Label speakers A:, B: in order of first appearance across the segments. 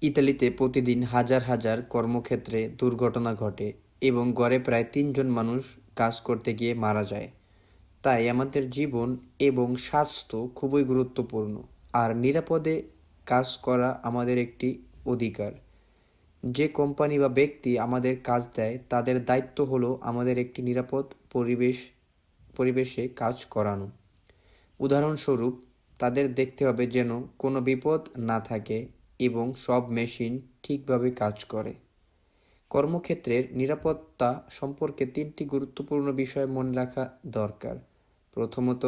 A: ইতালিতে প্রতিদিন হাজার হাজার কর্মক্ষেত্রে দুর্ঘটনা ঘটে এবং গড়ে প্রায় ৩ জন মানুষ কাজ করতে গিয়ে মারা যায়। তাই আমাদের জীবন এবং স্বাস্থ্য খুবই গুরুত্বপূর্ণ, আর নিরাপদে কাজ করা আমাদের একটি অধিকার। যে কোম্পানি বা ব্যক্তি আমাদের কাজ দেয় তাদের দায়িত্ব হলো আমাদের একটি নিরাপদ পরিবেশে কাজ করানো। উদাহরণস্বরূপ, তাদের দেখতে হবে যেন কোনো বিপদ না থাকে এবং সব মেশিন ঠিকভাবে কাজ করে। কর্মক্ষেত্রের নিরাপত্তা সম্পর্কে ৩টি গুরুত্বপূর্ণ বিষয় মনে রাখা দরকার। প্রথমত,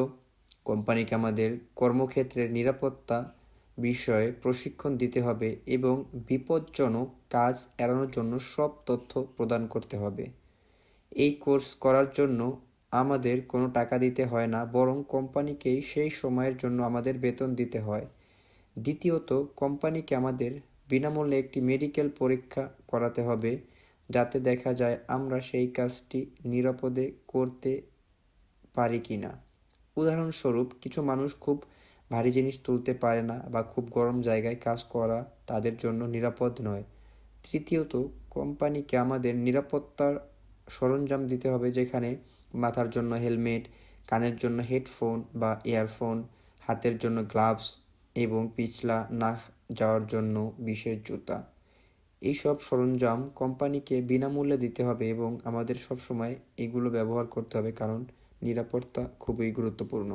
A: কোম্পানিকে আমাদের কর্মক্ষেত্রের নিরাপত্তা বিষয়ে প্রশিক্ষণ দিতে হবে এবং বিপজ্জনক কাজ এড়ানোর জন্য সব তথ্য প্রদান করতে হবে। এই কোর্স করার জন্য আমাদের কোনো টাকা দিতে হয় না, বরং কোম্পানিকেই সেই সময়ের জন্য আমাদের বেতন দিতে হয়। দ্বিতীয়ত, কোম্পানিকে আমাদের বিনামূল্যে একটি মেডিকেল পরীক্ষা করাতে হবে, যাতে দেখা যায় আমরা সেই কাজটি নিরাপদে করতে পারি কিনা। উদাহরণস্বরূপ, কিছু মানুষ খুব ভারী জিনিস তুলতে পারে না বা খুব গরম জায়গায় কাজ করা তাদের জন্য নিরাপদ নয়। তৃতীয়ত, কোম্পানিকে আমাদের নিরাপত্তার সরঞ্জাম দিতে হবে, যেখানে মাথার জন্য হেলমেট, কানের জন্য হেডফোন বা ইয়ারফোন, হাতের জন্য গ্লাভস এবং পিছলা না যাওয়ার জন্য বিশেষ জুতা। এইসব সরঞ্জাম কোম্পানিকে বিনামূল্যে দিতে হবে এবং আমাদের সবসময় এগুলো ব্যবহার করতে হবে, কারণ নিরাপত্তা খুবই গুরুত্বপূর্ণ।